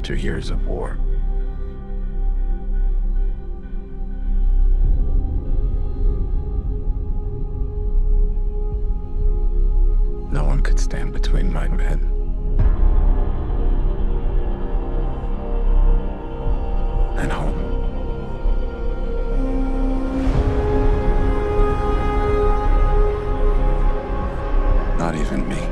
after years of war. No one could stand between my men and home. Not even me.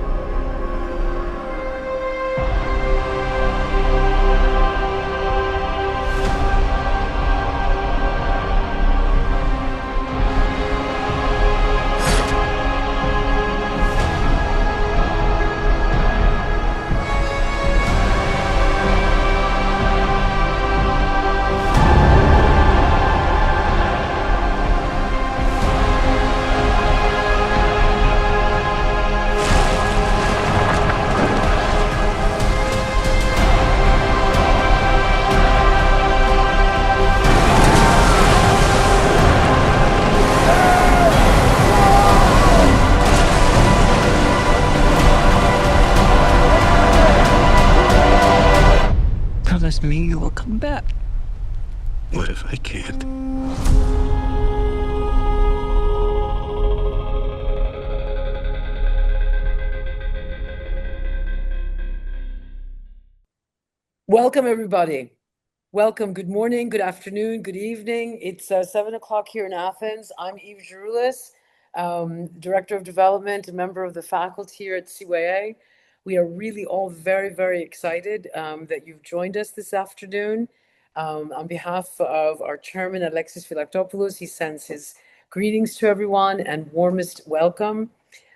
Promise me you will come back. What if I can't? Welcome, everybody. Welcome. Good morning, good afternoon, good evening. It's 7 o'clock here in Athens. I'm Eve Geroulis, Director of Development, a member of the faculty here at CYA. We are really all very, very excited that you've joined us this afternoon. On behalf of our chairman, Alexis Philactopoulos, he sends his greetings to everyone and warmest welcome.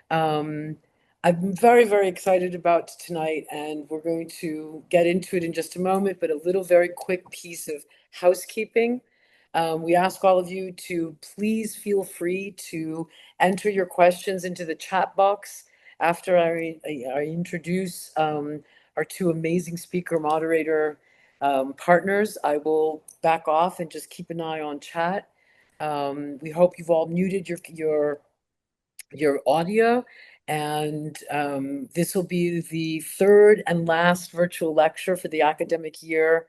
I'm very, very excited about tonight, and we're going to get into it in just a moment, but a little very quick piece of housekeeping. We ask all of you to please feel free to enter your questions into the chat box after I introduce our two amazing speaker moderator partners. I will back off and just keep an eye on chat. We hope you've all muted your audio, and this will be the third and last virtual lecture for the academic year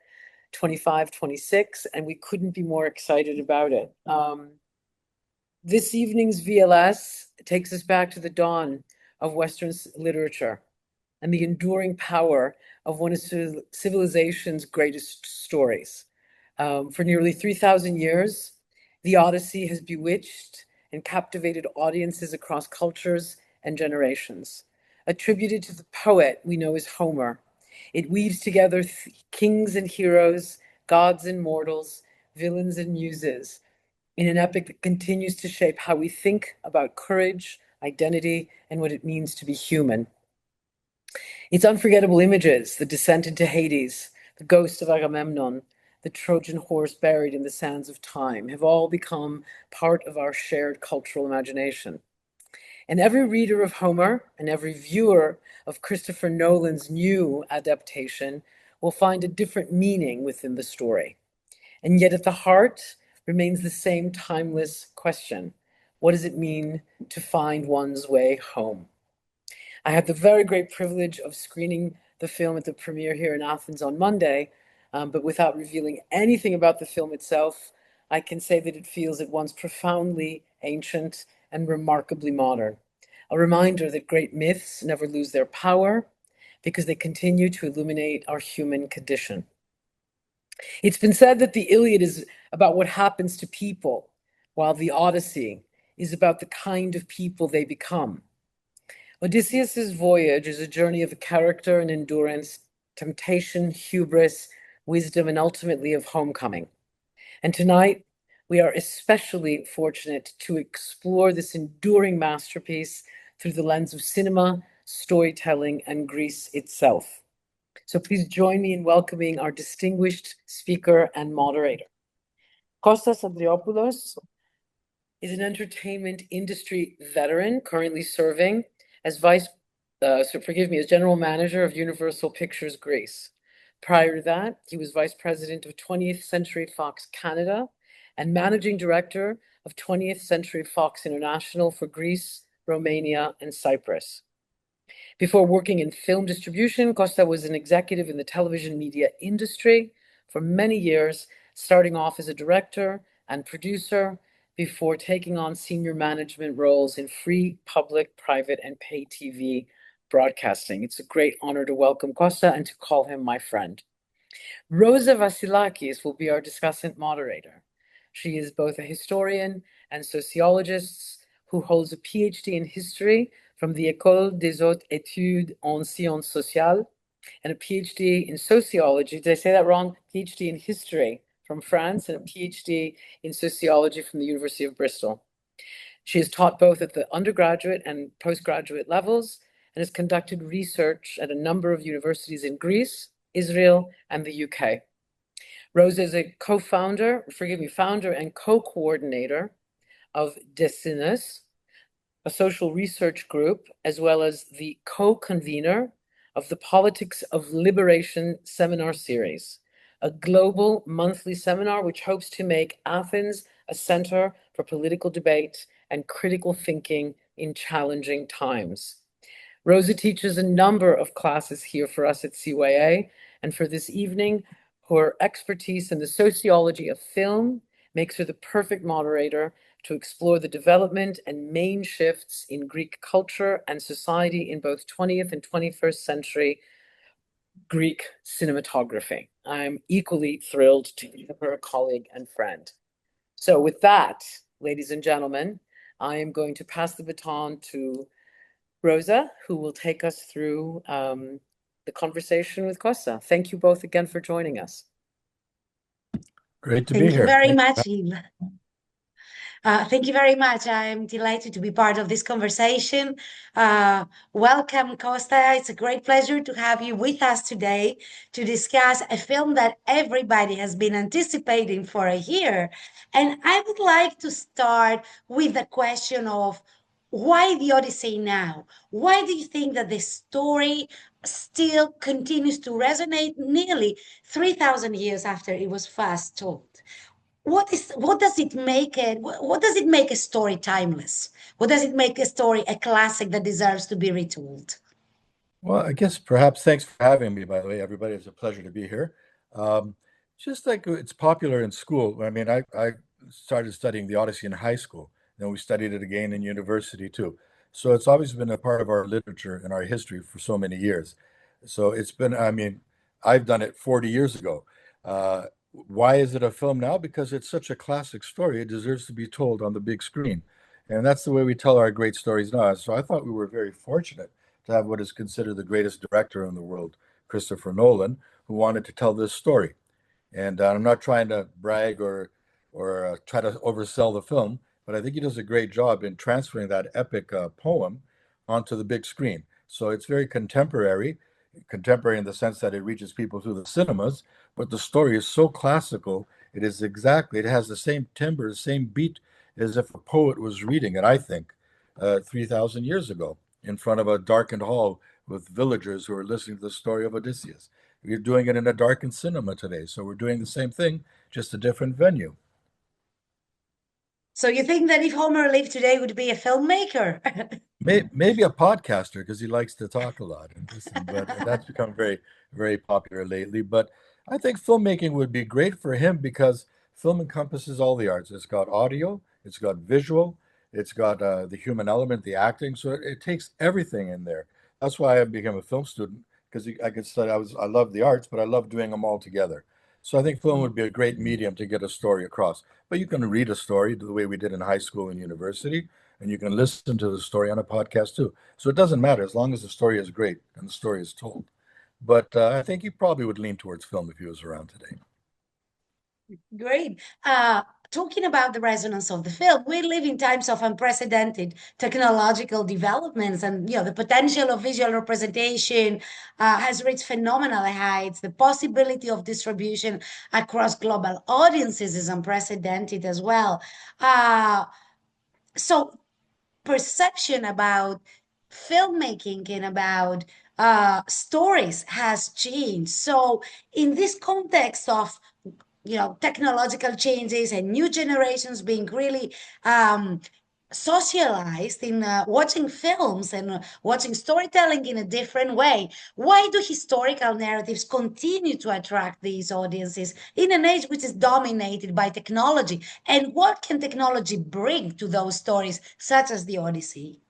25-26, and we couldn't be more excited about it. This evening's VLS takes us back to the dawn of Western literature and the enduring power of one of civilization's greatest stories. For nearly 3,000 years, the Odyssey has bewitched and captivated audiences across cultures and generations. Attributed to the poet we know as Homer, it weaves together kings and heroes, gods and mortals, villains and muses, in an epic that continues to shape how we think about courage, identity, and what it means to be human. Its unforgettable images, the descent into Hades, the ghost of Agamemnon, the Trojan horse buried in the sands of time, have all become part of our shared cultural imagination. And every reader of Homer and every viewer of Christopher Nolan's new adaptation will find a different meaning within the story. And yet at the heart remains the same timeless question: what does it mean to find one's way home? I had the very great privilege of screening the film at the premiere here in Athens on Monday, but without revealing anything about the film itself, I can say that it feels at once profoundly ancient and remarkably modern. A reminder that great myths never lose their power because they continue to illuminate our human condition. It's been said that the Iliad is about what happens to people, while the Odyssey is about the kind of people they become. Odysseus's voyage is a journey of character and endurance, temptation, hubris, wisdom, and ultimately of homecoming. And tonight, we are especially fortunate to explore this enduring masterpiece through the lens of cinema, storytelling, and Greece itself. So please join me in welcoming our distinguished speaker and moderator. Costas Andreopoulos is an entertainment industry veteran, currently serving as General Manager of Universal Pictures Greece. Prior to that, he was Vice President of 20th Century Fox Canada and Managing Director of 20th Century Fox International for Greece, Romania, and Cyprus. Before working in film distribution, Costa was an executive in the television media industry for many years, starting off as a director and producer before taking on senior management roles in free, public, private, and pay TV broadcasting. It's a great honor to welcome Costa and to call him my friend. Rosa Vasilaki will be our discussant moderator. She is both a historian and sociologist who holds a PhD in history from the École des Hautes Études en Sciences Sociales and a PhD in sociology. Did I say that wrong? PhD in history from France and a PhD in sociology from the University of Bristol. She has taught both at the undergraduate and postgraduate levels and has conducted research at a number of universities in Greece, Israel, and the UK. Rosa is a founder and co-coordinator of Decinus, a social research group, as well as the co-convener of the Politics of Liberation seminar series, a global monthly seminar which hopes to make Athens a center for political debate and critical thinking in challenging times. Rosa teaches a number of classes here for us at CYA, and for this evening, her expertise in the sociology of film makes her the perfect moderator to explore the development and main shifts in Greek culture and society in both 20th and 21st century Greek cinematography. I'm equally thrilled to be her colleague and friend. So with that, ladies and gentlemen, I am going to pass the baton to Rosa, who will take us through the conversation with Costa. Thank you both again for joining us. Great to be Thank you here. very much, Eve. Thank you very much. I'm delighted to be part of this conversation. Welcome, Costa. It's a great pleasure to have you with us today to discuss a film that everybody has been anticipating for a year. And I would like to start with the question of why the Odyssey now? Why do you think that the story still continues to resonate nearly 3,000 years after it was first told? What does it make it? What does it make a story timeless? What does it make a story a classic that deserves to be retold? Well, I guess perhaps thanks for having me, by the way, everybody. It's a pleasure to be here. Um, just like it's popular in school. I mean, I started studying the Odyssey in high school, then we studied it again in university too. So it's always been a part of our literature and our history for so many years. So it's been, I mean, I've done it 40 years ago. Why is it a film now? Because it's such a classic story. It deserves to be told on the big screen. And that's the way we tell our great stories now. So I thought we were very fortunate to have what is considered the greatest director in the world, Christopher Nolan, who wanted to tell this story. And I'm not trying to brag or try to oversell the film, but I think he does a great job in transferring that epic poem onto the big screen. So it's very contemporary in the sense that it reaches people through the cinemas, but the story is so classical. It has the same timbre, the same beat as if a poet was reading it, I think, 3,000 years ago in front of a darkened hall with villagers who are listening to the story of Odysseus. We're doing it in a darkened cinema today, so we're doing the same thing, just a different venue. So you think that if Homer lived today, would be a filmmaker? Maybe a podcaster because he likes to talk a lot and listen, but that's become very, very popular lately. But I think filmmaking would be great for him because film encompasses all the arts. It's got audio, it's got visual, it's got the human element, the acting. So it takes everything in there. That's why I became a film student because I could study. I love the arts, but I love doing them all together. So I think film would be a great medium to get a story across. But you can read a story the way we did in high school and university and you can listen to the story on a podcast too. So it doesn't matter as long as the story is great and the story is told. But I think he probably would lean towards film if he was around today. Great. Talking about the resonance of the film, we live in times of unprecedented technological developments, and the potential of visual representation has reached phenomenal heights. The possibility of distribution across global audiences is unprecedented as well. So perception about filmmaking and about stories has changed. So in this context of technological changes and new generations being really socialized in watching films and watching storytelling in a different way. Why do historical narratives continue to attract these audiences in an age which is dominated by technology? And what can technology bring to those stories, such as the Odyssey?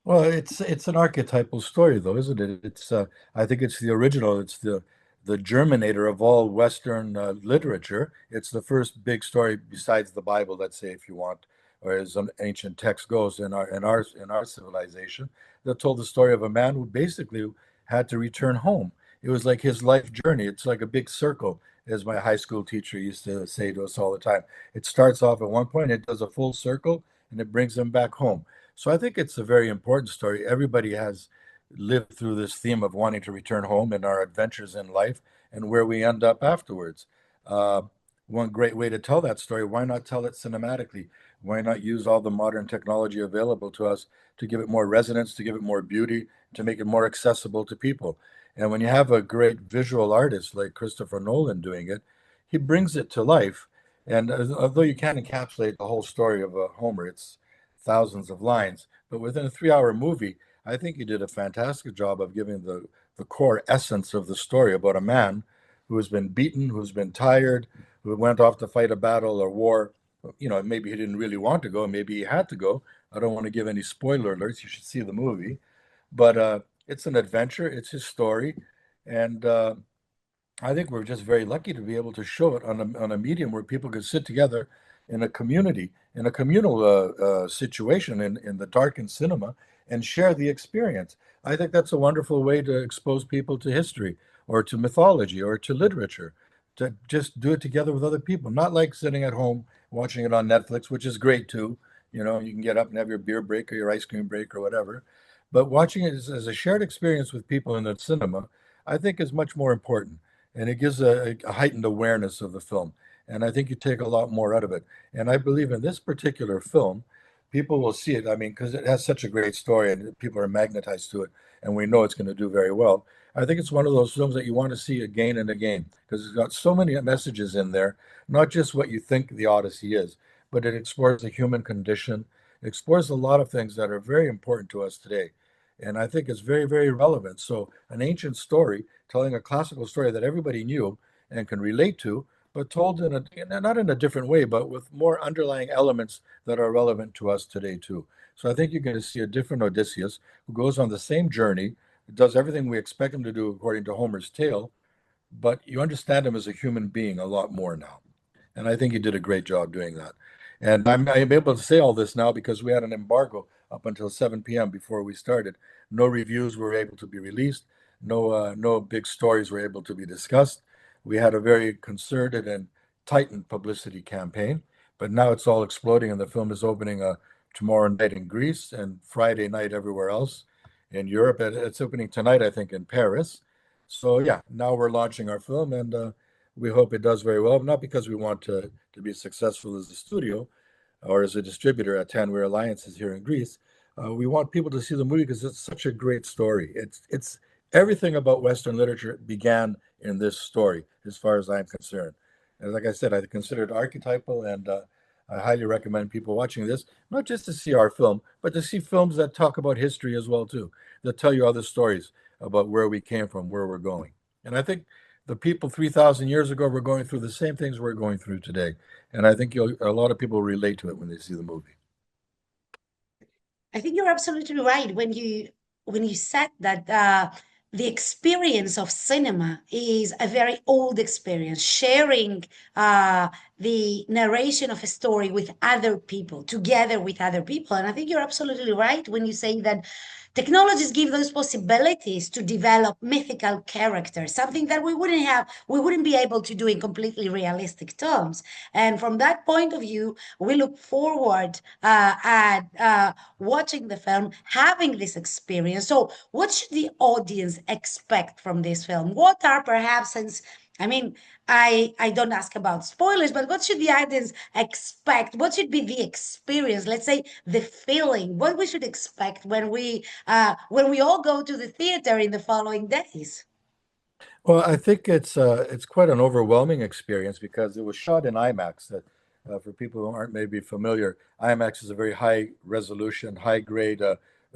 Well, it's an archetypal story, though, isn't it? It's I think it's the original. It's the germinator of all Western literature. It's the first big story besides the Bible, let's say, if you want, or as an ancient text goes in our civilization, that told the story of a man who basically had to return home. It was like his life journey. It's like a big circle, as my high school teacher used to say to us all the time. It starts off at one point, it does a full circle, and it brings him back home. So I think it's a very important story. Everybody has lived through this theme of wanting to return home and our adventures in life and where we end up afterwards. Uh, One great way to tell that story, why not tell it cinematically? Why not use all the modern technology available to us to give it more resonance, to give it more beauty, to make it more accessible to people? And when you have a great visual artist like Christopher Nolan doing it, he brings it to life. And although you can't encapsulate the whole story of Homer, it's thousands of lines. But within a 3 hour movie, I think he did a fantastic job of giving the core essence of the story about a man who has been beaten, who's been tired, who went off to fight a battle or war. You know, maybe he didn't really want to go, maybe he had to go. I don't want to give any spoiler alerts. You should see the movie. But it's an adventure, it's his story. And I think we're just very lucky to be able to show it on a medium where people can sit together in a community, in a communal situation in the darkened cinema and share the experience. I think that's a wonderful way to expose people to history or to mythology or to literature, to just do it together with other people, not like sitting at home watching it on Netflix, which is great too. You know, you can get up and have your beer break or your ice cream break or whatever. But watching it as a shared experience with people in the cinema, I think is much more important, and it gives a heightened awareness of the film. And I think you take a lot more out of it. And I believe in this particular film, people will see it. I mean, because it has such a great story and people are magnetized to it, and we know it's going to do very well. I think it's one of those films that you want to see again and again because it's got so many messages in there, not just what you think the Odyssey is, but it explores the human condition, it explores a lot of things that are very important to us today. And I think it's very, very relevant. So, an ancient story telling a classical story that everybody knew and can relate to, but told not in a different way, but with more underlying elements that are relevant to us today too. So I think you're going to see a different Odysseus who goes on the same journey, does everything we expect him to do according to Homer's tale, but you understand him as a human being a lot more now. And I think he did a great job doing that. And I'm able to say all this now because we had an embargo up until 7 p.m. before we started. No reviews were able to be released. No big stories were able to be discussed. We had a very concerted and tightened publicity campaign, but now it's all exploding, and the film is opening tomorrow night in Greece and Friday night everywhere else in Europe. And it's opening tonight, I think, in Paris. So yeah, now we're launching our film, and we hope it does very well. Not because we want to be successful as a studio or as a distributor at Tanweer Alliances here in Greece. We want people to see the movie because it's such a great story. It's everything about Western literature began in this story, as far as I'm concerned. And like I said, I consider it archetypal, and I highly recommend people watching this, not just to see our film, but to see films that talk about history as well too, that tell you other stories about where we came from, where we're going. And I think the people 3,000 years ago were going through the same things we're going through today. And I think a lot of people relate to it when they see the movie. I think you're absolutely right when you said that the experience of cinema is a very old experience, sharing the narration of a story with other people, together with other people. And I think you're absolutely right when you say that technologies give those possibilities to develop mythical characters, something that we wouldn't be able to do in completely realistic terms. And from that point of view, we look forward at watching the film, having this experience. So, what should the audience expect from this film? What are perhaps, since I mean, I don't ask about spoilers, but what should the audience expect? What should be the experience? Let's say the feeling. What we should expect when we all go to the theater in the following days. Well, I think it's quite an overwhelming experience because it was shot in IMAX. That For people who aren't maybe familiar, IMAX is a very high resolution, high grade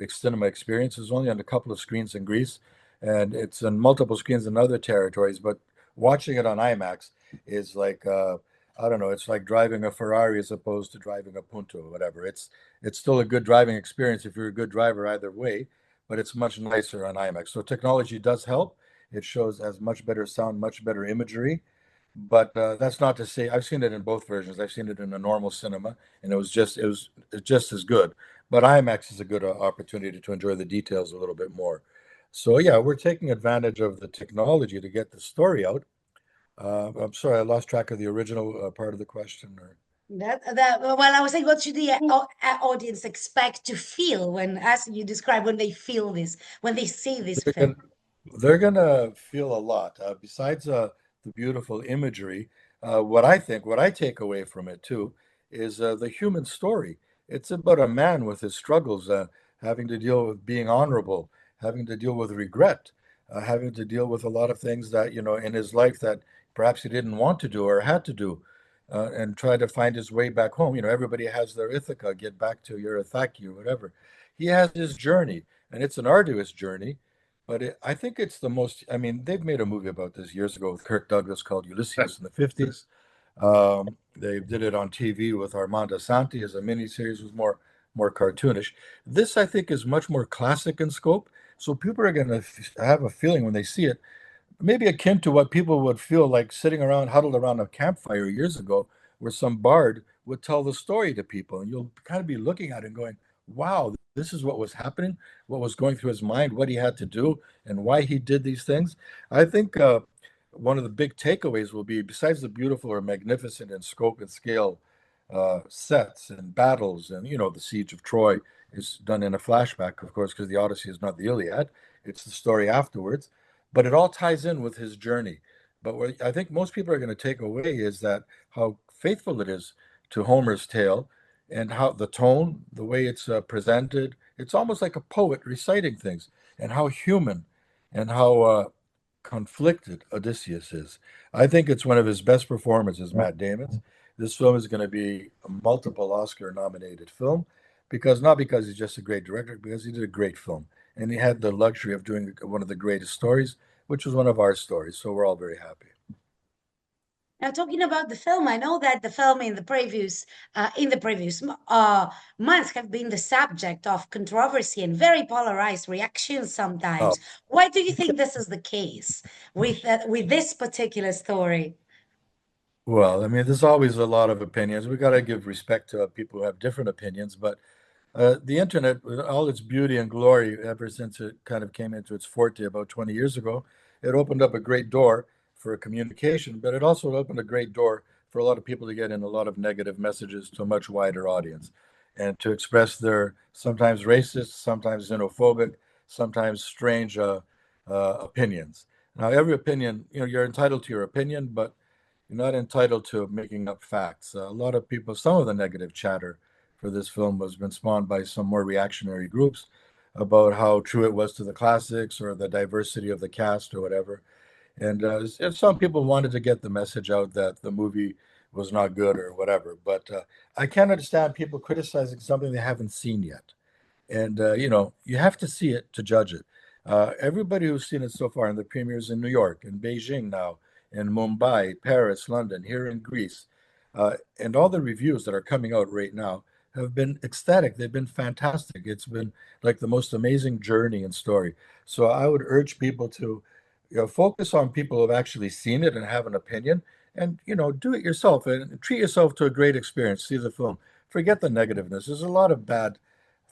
cinema experience. It's only on a couple of screens in Greece, and it's on multiple screens in other territories. But watching it on IMAX is like I don't know, it's like driving a Ferrari as opposed to driving a Punto or whatever. It's still a good driving experience if you're a good driver either way, but it's much nicer on IMAX. So technology does help. It shows as much better sound, much better imagery. But that's not to say I've seen it in both versions. I've seen it in a normal cinema, and it's just as good. But IMAX is a good opportunity to enjoy the details a little bit more. So yeah, we're taking advantage of the technology to get the story out. I'm sorry, I lost track of the original part of the question. Or Well, I was saying, what should the audience expect to feel when, as you describe, when they feel this, when they see this they're film? gonna, they're gonna feel a lot. Besides the beautiful imagery, what I take away from it too, is the human story. It's about a man with his struggles, having to deal with being honorable, having to deal with regret, having to deal with a lot of things that, in his life that perhaps he didn't want to do or had to do, and try to find his way back home. Everybody has their Ithaca, get back to your Ithaki or whatever. He has his journey, and it's an arduous journey. But I think it's the most. I mean, they've made a movie about this years ago with Kirk Douglas called Ulysses in the 50s. They did it on TV with Armando Santi as a miniseries, was more cartoonish. This, I think, is much more classic in scope. So people are going to have a feeling when they see it, maybe akin to what people would feel like sitting around, huddled around a campfire years ago, where some bard would tell the story to people. And you'll kind of be looking at it and going, wow, this is what was happening, what was going through his mind, what he had to do, and why he did these things. I think one of the big takeaways will be, besides the beautiful or magnificent in scope and scale sets and battles, and the Siege of Troy is done in a flashback, of course, because the Odyssey is not the Iliad, it's the story afterwards, but it all ties in with his journey. But what I think most people are going to take away is that how faithful it is to Homer's tale, and how the tone, the way it's presented, it's almost like a poet reciting things, and how human and how conflicted Odysseus is. I think it's one of his best performances, Matt Damon's. This film is going to be a multiple Oscar nominated film, because not because he's just a great director, because he did a great film. And he had the luxury of doing one of the greatest stories, which was one of our stories. So we're all very happy. Now, talking about the film, I know that the film in the previous months have been the subject of controversy and very polarized reactions Oh, sometimes. Why do you think this is the case with this particular story? well, I mean, there's always a lot of opinions. We got to give respect to people who have different opinions, but the internet, with all its beauty and glory, ever since it kind of came into its forte about 20 years ago, it opened up a great door for communication, but it also opened a great door for a lot of people to get in a lot of negative messages to a much wider audience, and to express their sometimes racist, sometimes xenophobic, sometimes strange opinions. Now, every opinion, you're entitled to your opinion, but you're not entitled to making up facts. A lot of people, some of the negative chatter for this film has been spawned by some more reactionary groups about how true it was to the classics or the diversity of the cast or whatever. And if some people wanted to get the message out that the movie was not good or whatever, but I can't understand people criticizing something they haven't seen yet. And you have to see it to judge it. Everybody who's seen it so far, in the premieres in New York, in Beijing now, in Mumbai, Paris, London, here in Greece, and all the reviews that are coming out right now have been ecstatic. They've been fantastic. It's been like the most amazing journey and story. So I would urge people to, focus on people who have actually seen it and have an opinion, and do it yourself and treat yourself to a great experience. See the film. Forget the negativeness. There's a lot of bad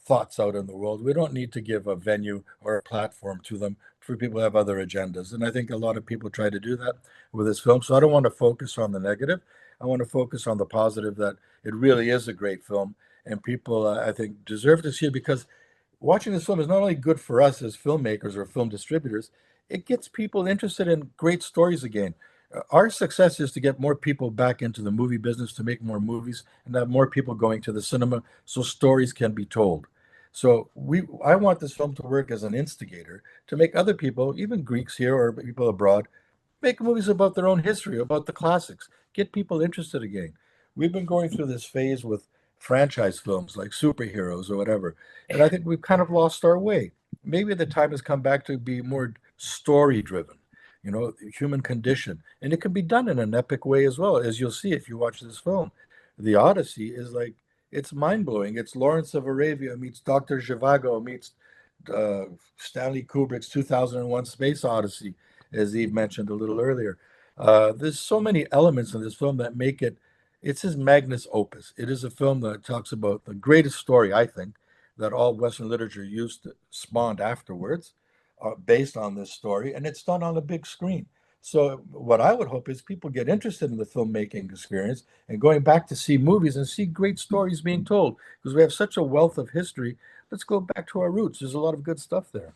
thoughts out in the world. We don't need to give a venue or a platform to them for people who have other agendas. And I think a lot of people try to do that with this film. So I don't want to focus on the negative. I want to focus on the positive, that it really is a great film. And people, I think, deserve to see it, because watching this film is not only good for us as filmmakers or film distributors, it gets people interested in great stories again. Our success is to get more people back into the movie business, to make more movies, and have more people going to the cinema so stories can be told. So I want this film to work as an instigator to make other people, even Greeks here or people abroad, make movies about their own history, about the classics, get people interested again. We've been going through this phase with franchise films like superheroes or whatever, and I think we've kind of lost our way. Maybe the time has come back to be more story driven, human condition, and it can be done in an epic way as well, as you'll see if you watch this film. The Odyssey is like, it's mind blowing. It's Lawrence of Arabia meets Dr. Zhivago meets uh, Stanley Kubrick's 2001 Space Odyssey, as Eve mentioned a little earlier. There's so many elements in this film that make it, it's his magnus opus. It is a film that talks about the greatest story, I think, that all Western literature used to spawned afterwards, based on this story, and it's done on a big screen. So what I would hope is people get interested in the filmmaking experience and going back to see movies and see great stories being told, because we have such a wealth of history. Let's go back to our roots. There's a lot of good stuff there.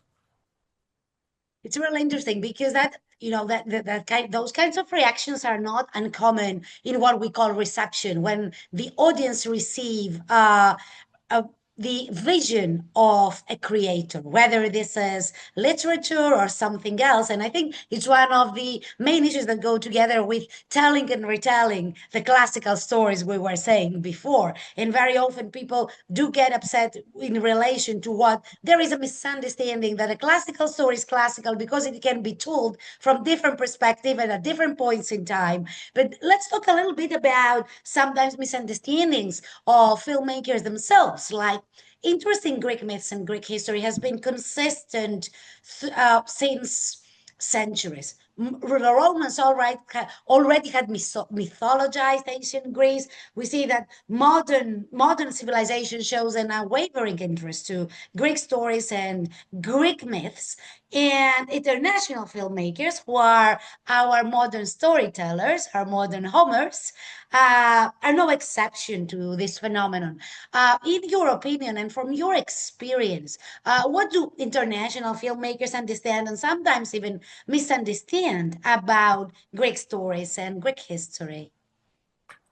It's really interesting because those kinds of reactions are not uncommon in what we call reception, when the audience receive a the vision of a creator, whether this is literature or something else. And I think it's one of the main issues that go together with telling and retelling the classical stories we were saying before. And very often people do get upset in relation to what there is a misunderstanding that a classical story is classical because it can be told from different perspective and at different points in time. But let's talk a little bit about sometimes misunderstandings of filmmakers themselves. Like, interest in Greek myths and Greek history has been consistent since centuries. The Romans already had mythologized ancient Greece. We see that modern civilization shows an unwavering interest to Greek stories and Greek myths. And international filmmakers, who are our modern storytellers, our modern Homers, are no exception to this phenomenon. In your opinion and from your experience, what do international filmmakers understand and sometimes even misunderstand about Greek stories and Greek history?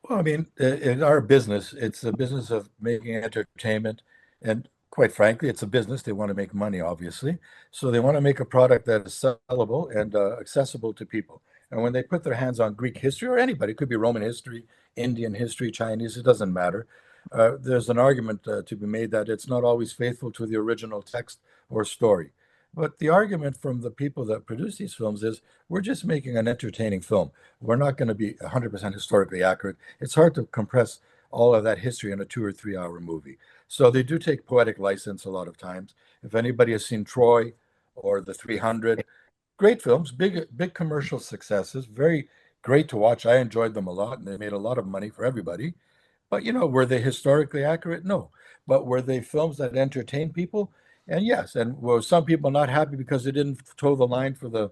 Well, I mean, in our business, it's a business of making entertainment. And quite frankly, it's a business. They want to make money, obviously. So they want to make a product that is sellable and accessible to people. And when they put their hands on Greek history, or anybody, it could be Roman history, Indian history, Chinese, it doesn't matter. There's an argument to be made that it's not always faithful to the original text or story. But the argument from the people that produce these films is we're just making an entertaining film. We're not going to be 100% historically accurate. It's hard to compress all of that history in a 2 or 3 hour movie. So they do take poetic license a lot of times. If anybody has seen Troy or The 300, great films, big commercial successes, very great to watch. I enjoyed them a lot, and they made a lot of money for everybody. But were they historically accurate? No. But were they films that entertain people? And yes. And were some people not happy because they didn't toe the line for the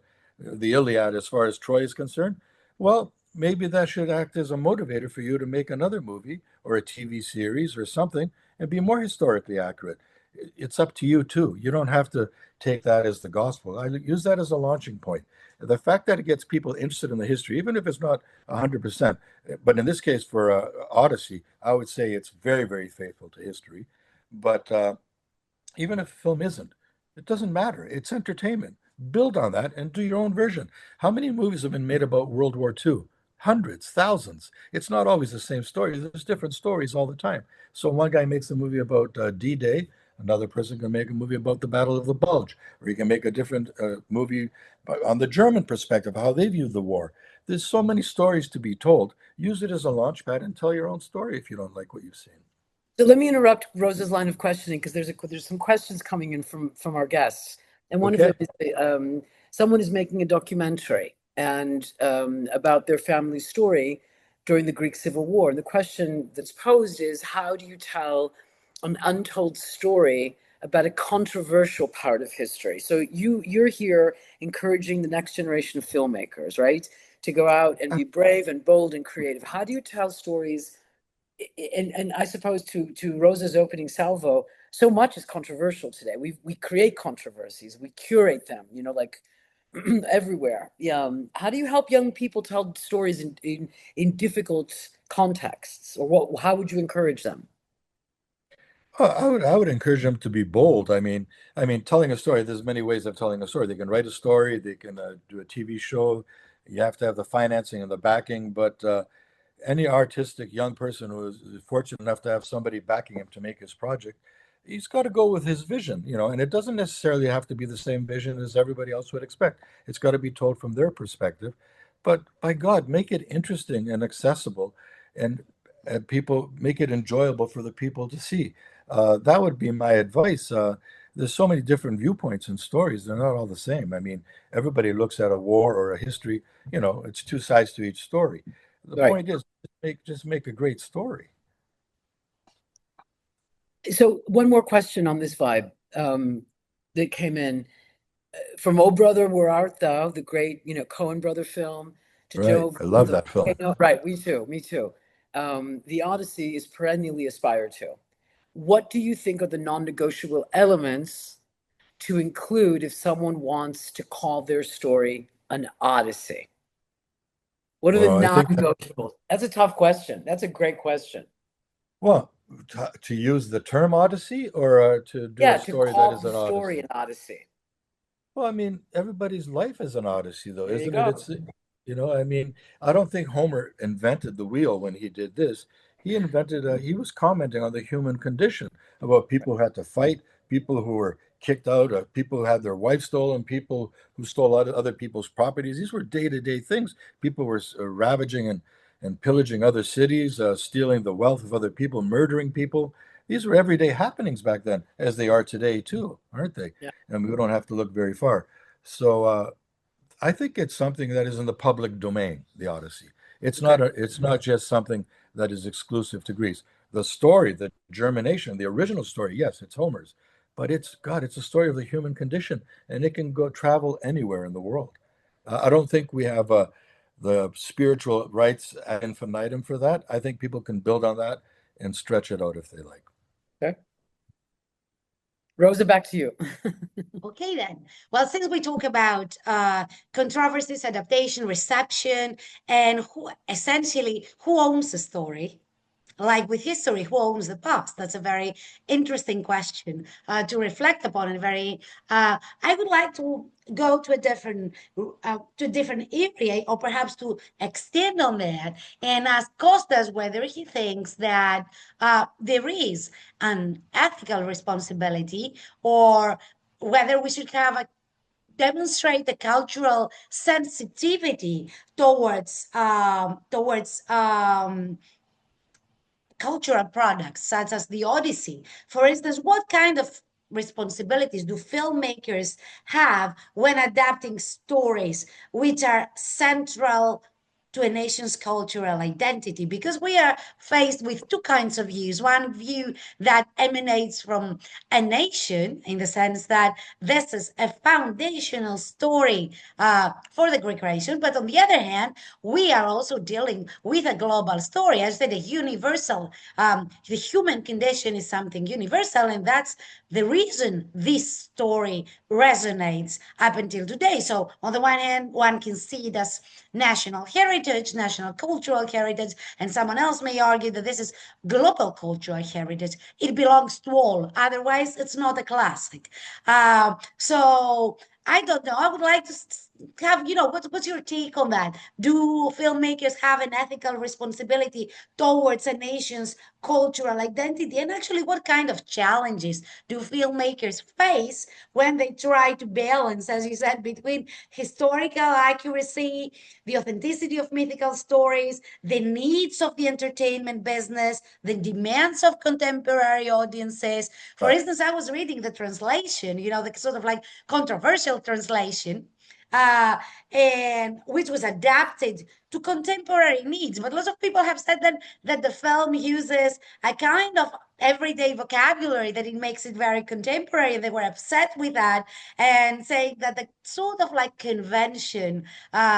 Iliad as far as Troy is concerned? Well, maybe that should act as a motivator for you to make another movie or a TV series or something and be more historically accurate. It's up to you too. You don't have to take that as the gospel. I use that as a launching point. The fact that it gets people interested in the history, even if it's not 100%, but in this case for Odyssey, I would say it's very, very faithful to history. But even if film isn't, it doesn't matter. It's entertainment. Build on that and do your own version. How many movies have been made about World War II? Hundreds, thousands. It's not always the same story. There's different stories all the time. So one guy makes a movie about D-Day, another person can make a movie about the Battle of the Bulge, or you can make a different movie on the German perspective, how they viewed the war. There's so many stories to be told. Use it as a launch pad and tell your own story if you don't like what you've seen. So let me interrupt Rosa's line of questioning because there's some questions coming in from our guests, and one of Okay. them is someone is making a documentary and about their family's story during the Greek Civil War, and the question that's posed is, how do you tell an untold story about a controversial part of history? So you're here encouraging the next generation of filmmakers, right, to go out and be brave and bold and creative. How do you tell stories? And I suppose to Rosa's opening salvo, so much is controversial today. We create controversies, we curate them, like everywhere. Yeah. How do you help young people tell stories in difficult contexts, or how would you encourage them? I would encourage them to be bold. I mean, telling a story. There's many ways of telling a story. They can write a story. They can do a TV show. You have to have the financing and the backing, but any artistic young person who is fortunate enough to have somebody backing him to make his project, he's got to go with his vision, and it doesn't necessarily have to be the same vision as everybody else would expect. It's got to be told from their perspective. But by God, make it interesting and accessible, and, people make it enjoyable for the people to see. That would be my advice. There's so many different viewpoints and stories. They're not all the same. I mean, everybody looks at a war or a history, it's two sides to each story. The Right. point is, just make a great story. So one more question on this vibe that came in from "Oh Brother, Where Art Thou," the great Coen brother film, to Right. Joe, I love the that film. volcano. Right, me too, me too. The Odyssey is perennially aspired to. What do you think are the non-negotiable elements to include if someone wants to call their story an Odyssey? What are the Well, I think that, non-negotiables? That's a tough question. That's a great question. well, to use the term Odyssey, or to do a Yeah, to story that call is the an story Odyssey. an Odyssey. Well, I mean, everybody's life is an odyssey, though, There you isn't it? go. I mean, I don't think Homer invented the wheel when he did this. He was commenting on the human condition, about people who had to fight, people who were kicked out, people who had their wives stolen, people who stole other people's properties. These were day-to-day things. People were ravaging and pillaging other cities, stealing the wealth of other people, murdering people. These were everyday happenings back then, as they are today, too, aren't they? Yeah. And we don't have to look very far. So I think it's something that is in the public domain, the Odyssey. Okay. It's not just something that is exclusive to Greece. The story, the germination, the original story, yes, it's Homer's, but it's a story of the human condition, and it can go travel anywhere in the world. I don't think we have the spiritual rights ad infinitum for that. I think people can build on that and stretch it out if they like. Okay. Rosa, back to you. Okay, then. Well, since we talk about controversies, adaptation, reception, and who owns the story, like with history, who owns the past? That's a very interesting question to reflect upon. And I would like to go to a different area, or perhaps to extend on that and ask Costas whether he thinks that there is an ethical responsibility, or whether we should have a demonstrate the cultural sensitivity towards cultural products such as the Odyssey. For instance, what kind of responsibilities do filmmakers have when adapting stories which are central to a nation's cultural identity? Because we are faced with two kinds of views. One view that emanates from a nation, in the sense that this is a foundational story for the Greek nation, but on the other hand, we are also dealing with a global story. I said a universal. The human condition is something universal, and that's the reason this story resonates up until today. So, on the one hand, one can see it as national heritage, national cultural heritage, and someone else may argue that this is global cultural heritage. It belongs to all. Otherwise, it's not a classic. So I don't know. I would like to have, what's your take on that? Do filmmakers have an ethical responsibility towards a nation's cultural identity? And actually, what kind of challenges do filmmakers face when they try to balance, as you said, between historical accuracy, the authenticity of mythical stories, the needs of the entertainment business, the demands of contemporary audiences? For Right. instance, I was reading the translation, the sort of like controversial translation, uh, and which was adapted to contemporary needs. But lots of people have said that the film uses a kind of everyday vocabulary, that it makes it very contemporary. They were upset with that, and saying that the sort of like convention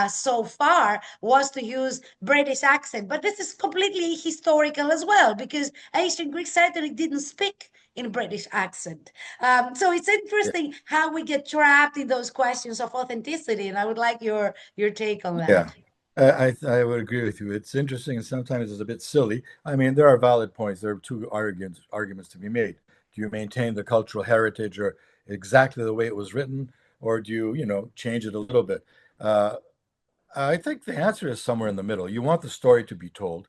so far was to use British accent. But this is completely historical as well, because ancient Greek certainly didn't speak in British accent. So it's Yeah. interesting how we get trapped in those questions of authenticity, and I would like your take on Yeah. that. I would agree with you. It's interesting and sometimes it's a bit silly. I mean, there are valid points. There are two arguments to be made. Do you maintain the cultural heritage or exactly the way it was written, or do you, change it a little bit? Uh, I think the answer is somewhere in the middle. You want the story to be told.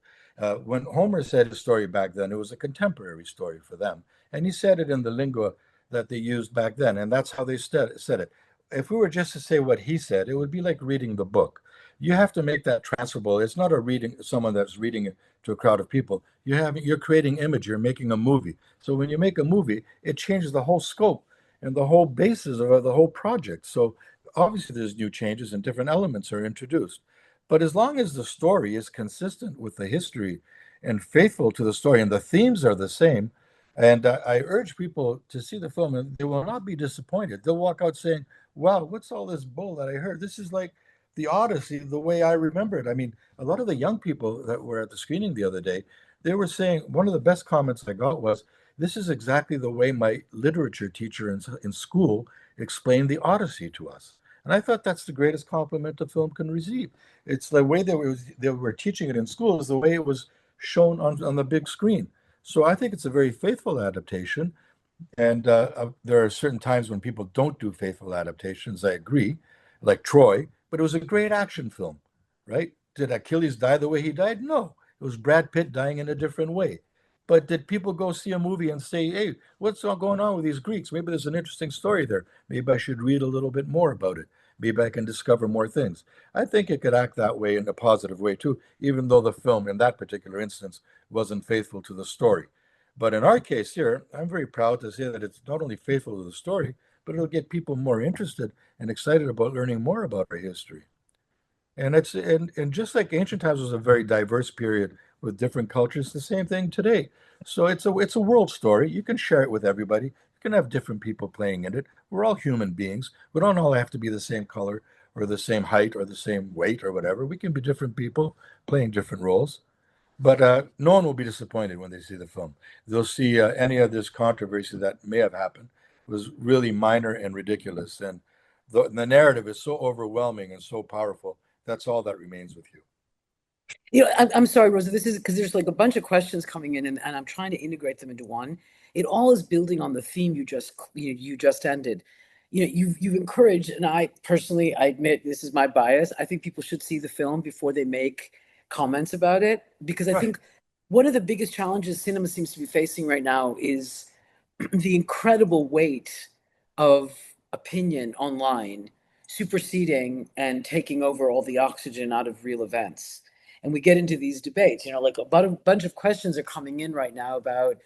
When Homer said his story back then, it was a contemporary story for them. And he said it in the lingua that they used back then, and that's how they said it. If we were just to say what he said, it would be like reading the book. You have to make that transferable. It's not a reading, someone that's reading it to a crowd of people. You're creating image, you're making a movie. So when you make a movie, it changes the whole scope and the whole basis of the whole project. So obviously there's new changes and different elements are introduced. But as long as the story is consistent with the history and faithful to the story and the themes are the same, and I urge people to see the film and they will not be disappointed. They'll walk out saying, wow, what's all this bull that I heard? This is like the Odyssey, the way I remember it. I mean, a lot of the young people that were at the screening the other day, they were saying one of the best comments I got was, this is exactly the way my literature teacher in school explained the Odyssey to us. And I thought that's the greatest compliment a film can receive. It's the way they were teaching it in school is the way it was shown on the big screen. So I think it's a very faithful adaptation. And there are certain times when people don't do faithful adaptations. I agree, like Troy, but it was a great action film, right? Did Achilles die the way he died? No, it was Brad Pitt dying in a different way. But did people go see a movie and say, hey, what's all going on with these Greeks? Maybe there's an interesting story there. Maybe I should read a little bit more about it. Maybe I can discover more things. I think it could act that way in a positive way too, even though the film in that particular instance wasn't faithful to the story. But in our case here, I'm very proud to say that it's not only faithful to the story, but it'll get people more interested and excited about learning more about our history. And just like ancient times was a very diverse period with different cultures, the same thing today. So it's a world story. You can share it with everybody. You can have different people playing in it. We're all human beings. We don't all have to be the same color or the same height or the same weight or whatever. We can be different people playing different roles. But no one will be disappointed when they see the film. They'll see any of this controversy that may have happened was really minor and ridiculous. And the narrative is so overwhelming and so powerful. That's all that remains with you. I'm sorry, Rosa. This is because there's like a bunch of questions coming in, and I'm trying to integrate them into one. It all is building on the theme you just ended. You've encouraged, and I personally, I admit this is my bias. I think people should see the film before they make comments about it, because I Right. think one of the biggest challenges cinema seems to be facing right now is the incredible weight of opinion online superseding and taking over all the oxygen out of real events. And we get into these debates, like a bunch of questions are coming in right now about,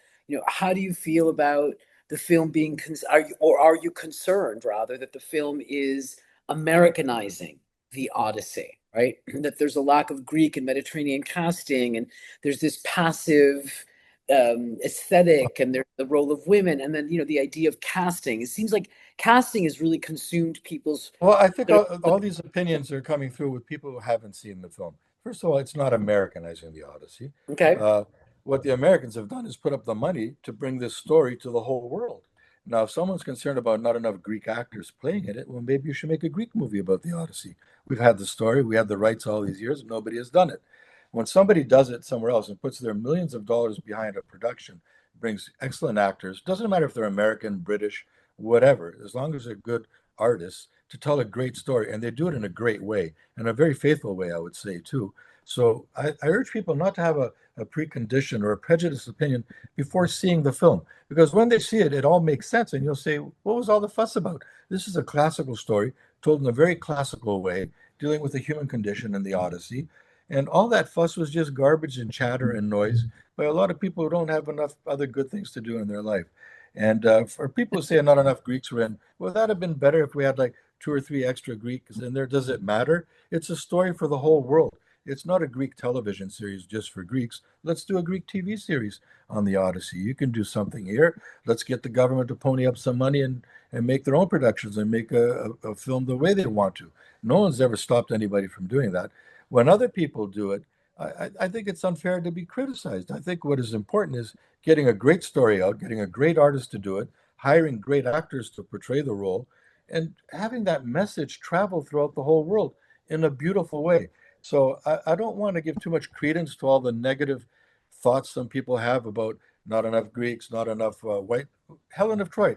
how do you feel about the film being, are you concerned rather that the film is Americanizing the Odyssey, right? That there's a lack of Greek and Mediterranean casting, and there's this passive aesthetic, and there's the role of women, and then the idea of casting. It seems like casting has really consumed people's. Well, I think all these opinions are coming through with people who haven't seen the film. First of all, it's not Americanizing the Odyssey. Okay. Uh, what the Americans have done is put up the money to bring this story to the whole world. Now, if someone's concerned about not enough Greek actors playing in it, well, maybe you should make a Greek movie about the Odyssey. We've had the story, we had the rights all these years, and nobody has done it. When somebody does it somewhere else and puts their millions of dollars behind a production, brings excellent actors, doesn't matter if they're American, British, whatever, as long as they're good artists to tell a great story, and they do it in a great way and a very faithful way, I would say too. So I urge people not to have a precondition or a prejudiced opinion before seeing the film, because when they see it, it all makes sense, and you'll say, "What was all the fuss about?" This is a classical story told in a very classical way, dealing with the human condition and the Odyssey, and all that fuss was just garbage and chatter and noise by a lot of people who don't have enough other good things to do in their life. And for people who say not enough Greeks were in, well, that'd have been better if we had like two or three extra Greeks in there. Does it matter? It's a story for the whole world. It's not a Greek television series just for Greeks. Let's do a Greek TV series on the Odyssey. You can do something here. Let's get the government to pony up some money and make their own productions and make a film the way they want to. No one's ever stopped anybody from doing that. When other people do it, I think it's unfair to be criticized. I think what is important is getting a great story out, getting a great artist to do it, hiring great actors to portray the role, and having that message travel throughout the whole world in a beautiful way. So I don't want to give too much credence to all the negative thoughts some people have about not enough Greeks, not enough white. Helen of Troy.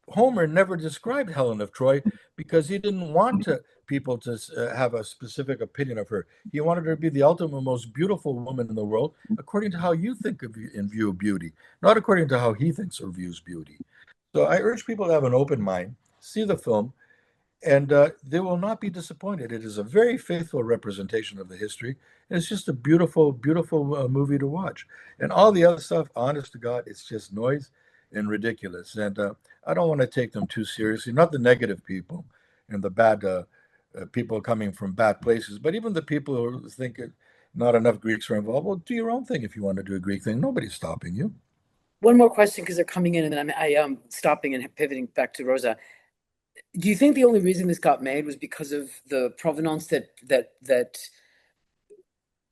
Homer never described Helen of Troy because he didn't want people to have a specific opinion of her. He wanted her to be the ultimate, most beautiful woman in the world, according to how you think of and view beauty, not according to how he thinks or views beauty. So I urge people to have an open mind, see the film, and they will not be disappointed. It is a very faithful representation of the history. And it's just a beautiful, beautiful movie to watch. And all the other stuff, honest to God, it's just noise and ridiculous. And I don't want to take them too seriously. Not the negative people and the bad people coming from bad places, but even the people who think not enough Greeks are involved. Well, do your own thing if you want to do a Greek thing. Nobody's stopping you. One more question because they're coming in, and then I stopping and pivoting back to Rosa. Do you think the only reason this got made was because of the provenance that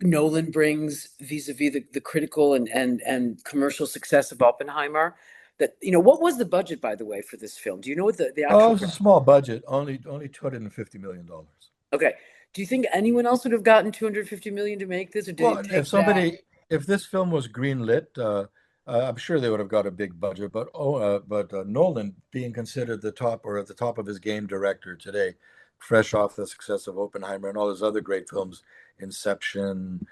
Nolan brings vis-a-vis the critical and commercial success of Oppenheimer? That, what was the budget, by the way, for this film? Do you know what the Oh, actual? it's a small budget, only $250 million. Okay. Do you think anyone else would have gotten 250 million to make this, or did Well, it take that? if this film was greenlit, I'm sure they would have got a big budget. But Nolan, being considered the top or at the top of his game director today, fresh off the success of Oppenheimer and all his other great films, Inception,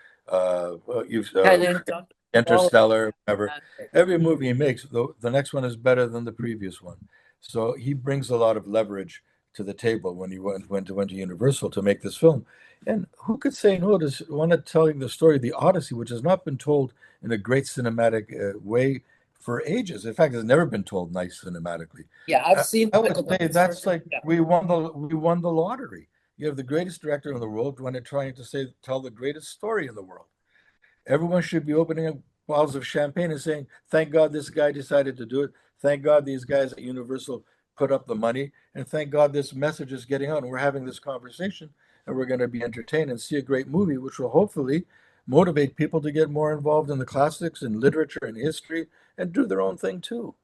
you've Tenet, all of Interstellar, whatever. it. Every movie he makes, the next one is better than the previous one. So he brings a lot of leverage to the table when he went to Universal to make this film. And who could say no to one of telling the story of the Odyssey, which has not been told in a great cinematic way for ages. In fact, it's never been told nice cinematically. Yeah, I've seen I would Michael say Mann's that's version. like Yeah. we won the lottery. You have the greatest director in the world when they're trying to tell the greatest story in the world. Everyone should be opening up bottles of champagne and saying, "Thank God this guy decided to do it. Thank God these guys at Universal put up the money, and thank God this message is getting out. And we're having this conversation, and we're going to be entertained and see a great movie, which will hopefully motivate people to get more involved in the classics and literature and history and do their own thing too."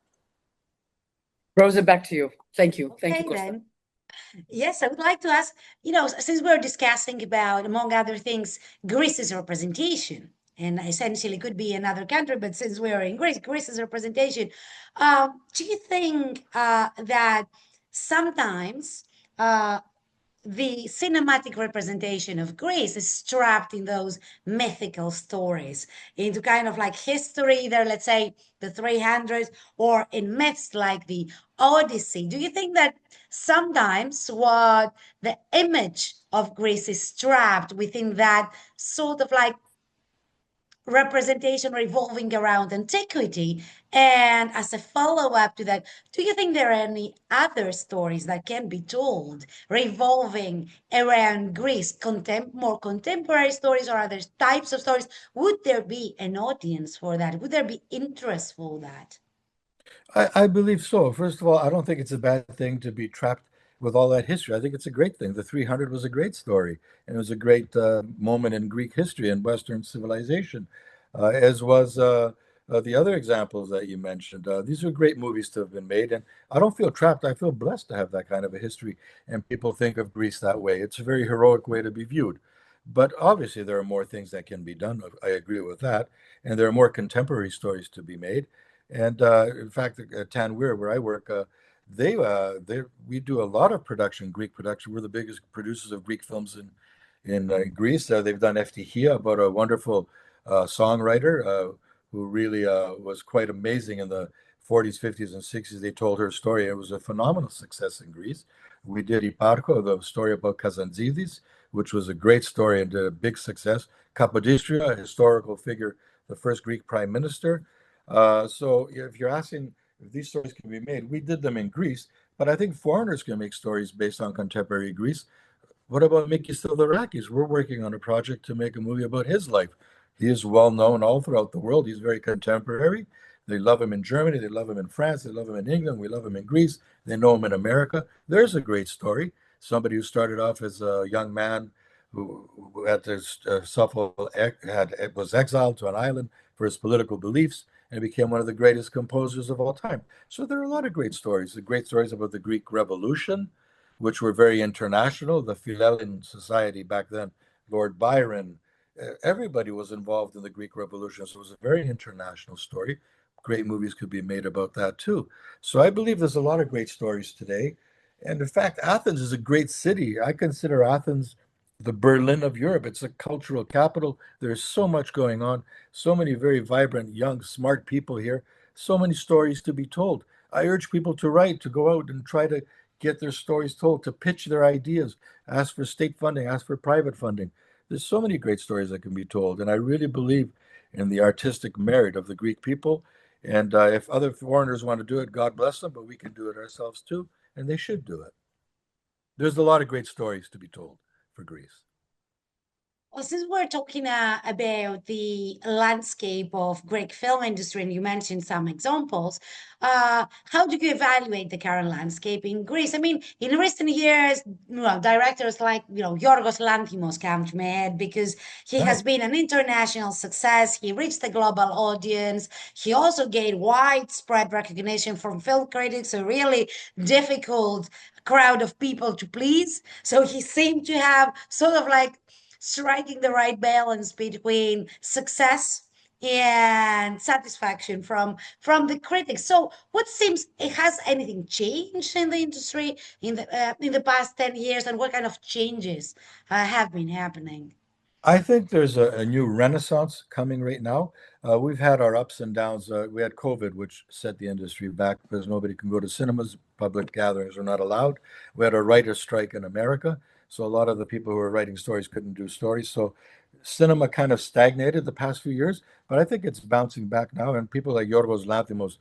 Rosa, back to you. Thank you. Thank you, Okay, Costa. then. Yes, I would like to ask, since we're discussing about, among other things, Greece's representation, and essentially could be another country, but since we're in Greece, Greece's representation, do you think that sometimes the cinematic representation of Greece is trapped in those mythical stories, into kind of like history, either let's say the 300s or in myths like the Odyssey? Do you think that sometimes what the image of Greece is trapped within that sort of like representation revolving around antiquity? And as a follow up to that, do you think there are any other stories that can be told revolving around Greece, more contemporary stories or other types of stories? Would there be an audience for that? Would there be interest for that? I believe so. First of all, I don't think it's a bad thing to be trapped with all that history. I think it's a great thing. The 300 was a great story, and it was a great moment in Greek history and Western civilization, as was the other examples that you mentioned. These are great movies to have been made, and I don't feel trapped. I feel blessed to have that kind of a history, and people think of Greece that way. It's a very heroic way to be viewed. But obviously, there are more things that can be done. I agree with that. And there are more contemporary stories to be made. And in fact, Tanweer, where I work, we do a lot of production, Greek production. We're the biggest producers of Greek films in Greece. They've done Eftihia about a wonderful songwriter who really was quite amazing in the 40s, 50s, and 60s. They told her story. It was a phenomenal success in Greece. We did Iparko, the story about Kazantzidis, which was a great story and a big success. Kapodistria, a historical figure, the first Greek prime minister. So if you're asking if these stories can be made, we did them in Greece, but I think foreigners can make stories based on contemporary Greece. What about Mickey Silverakis? We're working on a project to make a movie about his life. He is well known all throughout the world. He's very contemporary. They love him in Germany. They love him in France. They love him in England. We love him in Greece. They know him in America. There's a great story. Somebody who started off as a young man who had to suffer, was exiled to an island for his political beliefs and became one of the greatest composers of all time. So there are a lot of great stories. The great stories about the Greek Revolution, which were very international. The Philhellene Society back then, Lord Byron, everybody was involved in the Greek Revolution. So it was a very international story. great movies could be made about that too. So I believe there's a lot of great stories today. And in fact, Athens is a great city. I consider Athens the Berlin of Europe. It's a cultural capital. There's so much going on, so many very vibrant, young, smart people here, so many stories to be told. I urge people to write, to go out and try to get their stories told, to pitch their ideas, ask for state funding, ask for private funding. There's so many great stories that can be told. And I really believe in the artistic merit of the Greek people. And if other foreigners want to do it, God bless them, but we can do it ourselves too, and they should do it. There's a lot of great stories to be told for Greece. Well, since we're talking about the landscape of Greek film industry, and you mentioned some examples, how do you evaluate the current landscape in Greece? I mean, in recent years, directors like Yorgos Lanthimos come to my head because he has Right. been an international success. He reached the global audience. He also gained widespread recognition from film critics, a really difficult crowd of people to please. So he seemed to have sort of like striking the right balance between success and satisfaction from the critics. So what seems it has anything changed in the industry in the past 10 years, and what kind of changes have been happening? I think there's a new renaissance coming right now. We've had our ups and downs. We had COVID, which set the industry back because nobody can go to cinemas. Public gatherings are not allowed. We had a writer's strike in America. So a lot of the people who were writing stories couldn't do stories. So cinema kind of stagnated the past few years, but I think it's bouncing back now. And people like Yorgos Lanthimos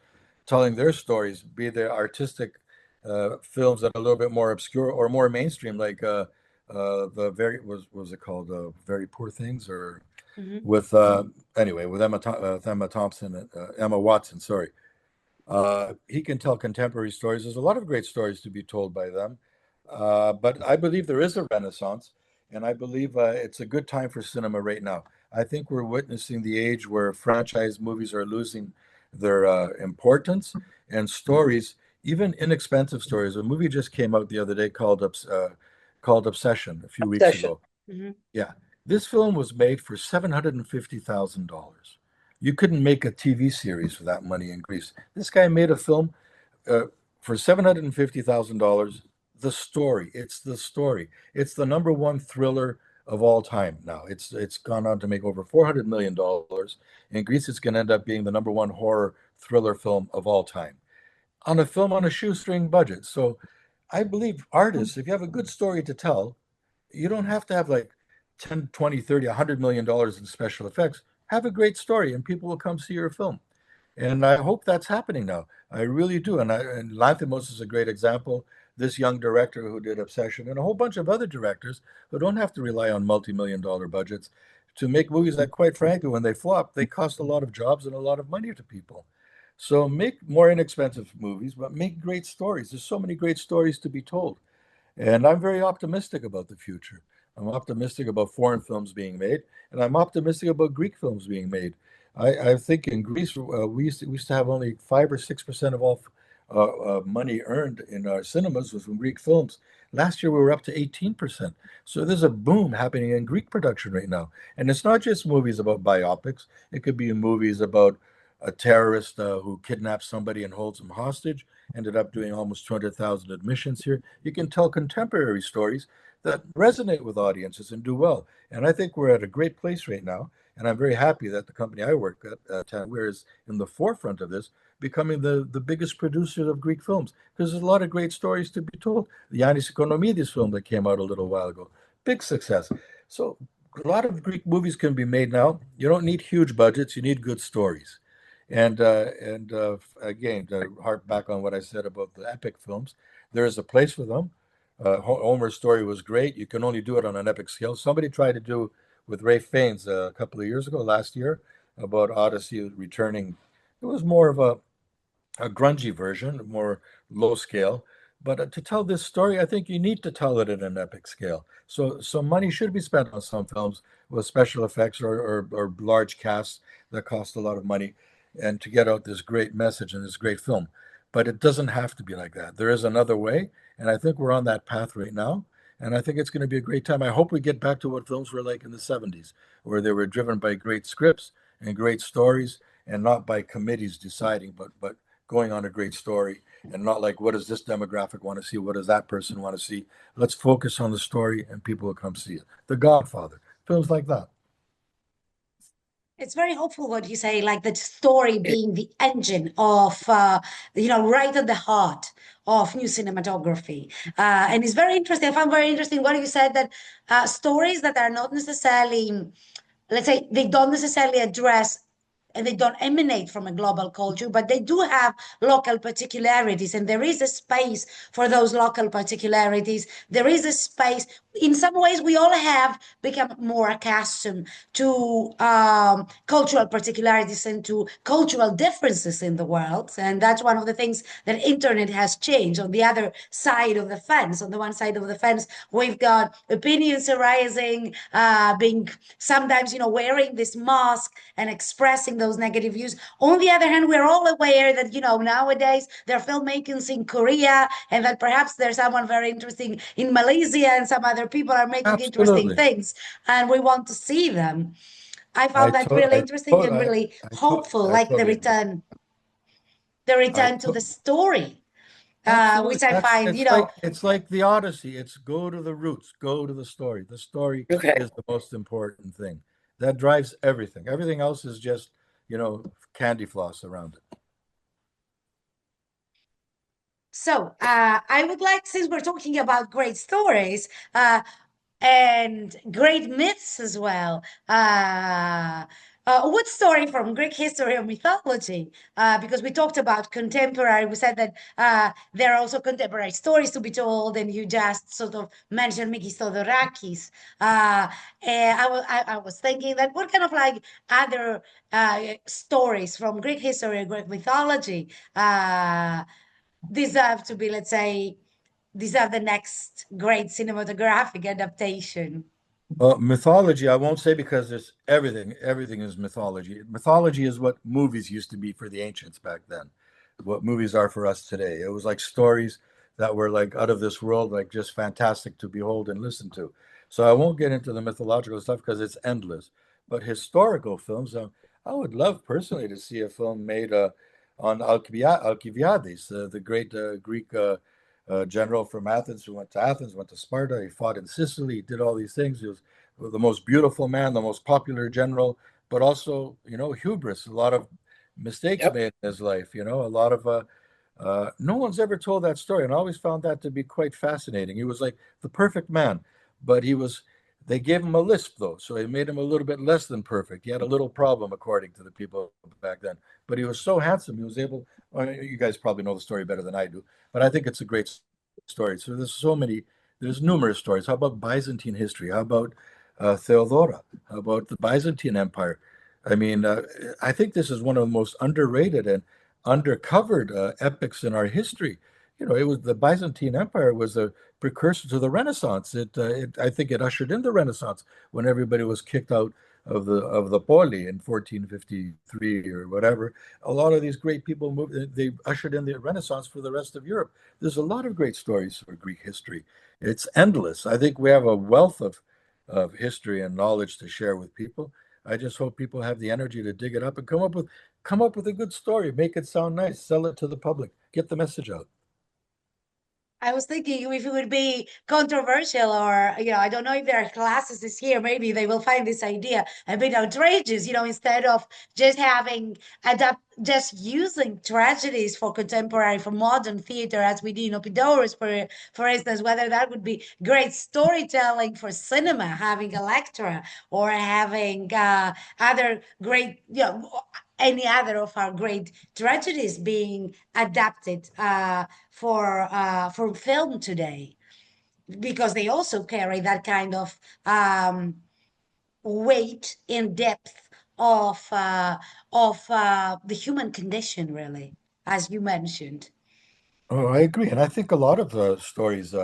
telling their stories, be they artistic films that are a little bit more obscure or more mainstream, like the very was it called Very Poor Things or Mhm. with anyway with Emma Thompson and Emma Watson, sorry. He can tell contemporary stories. There's a lot of great stories to be told by them. But I believe there is a renaissance, and I believe it's a good time for cinema right now. I think we're witnessing the age where franchise movies are losing their importance, and stories, even inexpensive stories. A movie just came out the other day called Obsession a few weeks Obsession. ago. Mhm. Yeah, this film was made for $750,000. You couldn't make a TV series for that money in Greece. This guy made a film uh, for $750,000. The story, it's the story. It's the number one thriller of all time now. It's gone on to make over $400 million. In Greece, it's going to end up being the number one horror thriller film of all time on a film on a shoestring budget. So I believe artists, if you have a good story to tell, you don't have to have like 10, 20, 30, $100 million in special effects. Have a great story and people will come see your film. And I hope that's happening now. I really do. And Lanthimos is a great example. This young director who did Obsession and a whole bunch of other directors who don't have to rely on multi-million-dollar budgets to make movies that, quite frankly, when they flop, they cost a lot of jobs and a lot of money to people. So make more inexpensive movies, but make great stories. There's so many great stories to be told. And I'm very optimistic about the future. I'm optimistic about foreign films being made, and I'm optimistic about Greek films being made. I think in Greece, we used to have only 5 or 6% of all money earned in our cinemas was from Greek films. Last year, we were up to 18%. So there's a boom happening in Greek production right now. And it's not just movies about biopics, it could be movies about a terrorist who kidnaps somebody and holds them hostage, ended up doing almost 200,000 admissions here. You can tell contemporary stories that resonate with audiences and do well. And I think we're at a great place right now. And I'm very happy that the company I work at, Tanware, is in the forefront of this, becoming the biggest producer of Greek films, because there's a lot of great stories to be told. The Yannis Economidis film that came out a little while ago, big success. So a lot of Greek movies can be made now. You don't need huge budgets, you need good stories. And again, to harp back on what I said about the epic films, there is a place for them. Homer's story was great. You can only do it on an epic scale. Somebody tried to do with Ray Fiennes a couple of years ago, last year, about Odyssey returning. It was more of a grungy version, more low scale. But to tell this story, I think you need to tell it at an epic scale. So money should be spent on some films with special effects or large casts that cost a lot of money, and to get out this great message and this great film. But it doesn't have to be like that. There is another way, and I think we're on that path right now. And I think it's going to be a great time. I hope we get back to what films were like in the 70s, where they were driven by great scripts and great stories and not by committees deciding, but going on a great story, and not like, what does this demographic want to see? What does that person want to see? Let's focus on the story and people will come see it. The Godfather, films like that. It's very hopeful what you say, like the story being the engine of, right at the heart of new cinematography. And it's very interesting. I found very interesting what you said, that stories that are not necessarily, let's say, they don't necessarily address and they don't emanate from a global culture, but they do have local particularities, and there is a space for those local particularities. There is a space. In some ways, we all have become more accustomed to cultural particularities and to cultural differences in the world, and that's one of the things that internet has changed. On the other side of the fence, on the one side of the fence, we've got opinions arising, being sometimes, wearing this mask and expressing those negative views. On the other hand, we're all aware that, nowadays there are filmmakers in Korea, and that perhaps there's someone very interesting in Malaysia, and some other people are making interesting Absolutely. things, and we want to see them. I I found that to, really interesting and really hopeful, I like the totally agree. return, the I return to the to, story, Absolutely. which I That's find, it's like the Odyssey. It's go to the roots, go to the story. The story Okay. is the most important thing. That drives everything. Everything else is just, candy floss around it. So I would like, since we're talking about great stories and great myths as well, what story from Greek history or mythology? Because we talked about contemporary, we said that there are also contemporary stories to be told, and you just sort of mentioned Mikis Theodorakis. And I was thinking that what kind of like other stories from Greek history or Greek mythology deserve to be, let's say, deserve the next great cinematographic adaptation? Well, mythology, I won't say, because there's everything. Everything is mythology. Mythology is what movies used to be for the ancients back then, what movies are for us today. It was like stories that were like out of this world, like just fantastic to behold and listen to. So I won't get into the mythological stuff because it's endless. But historical films, I would love personally to see a film made on Alcibiades, the great Greek general from Athens who went to Athens, went to Sparta. He fought in Sicily. He did all these things. He was the most beautiful man, the most popular general, but also, hubris. A lot of mistakes Yep. made in his life. A lot of no one's ever told that story, and I always found that to be quite fascinating. He was like the perfect man, but he was. They gave him a lisp though, so it made him a little bit less than perfect. He had a little problem, according to the people back then. But he was so handsome, he was able. Well, you guys probably know the story better than I do, but I think it's a great story. So there's numerous stories. How about Byzantine history? How about Theodora? How about the Byzantine Empire? I mean, I think this is one of the most underrated and undercovered epics in our history. It was the Byzantine Empire was a precursor to the Renaissance. I think it ushered in the Renaissance when everybody was kicked out of the Poli in 1453 or whatever. A lot of these great people moved. They ushered in the Renaissance for the rest of Europe. There's a lot of great stories for Greek history. It's endless. I think we have a wealth of history and knowledge to share with people. I just hope people have the energy to dig it up and come up with a good story, make it sound nice, sell it to the public, get the message out. I was thinking if it would be controversial, or, I don't know if there are classes this year, maybe they will find this idea a bit outrageous, instead of just having just using tragedies for contemporary, for modern theater, as we did in Opidorus, for instance, whether that would be great storytelling for cinema, having Electra, or having other great, any other of our great tragedies being adapted for film today, because they also carry that kind of weight and depth of the human condition, really, as you mentioned. Oh, I agree, and I think a lot of stories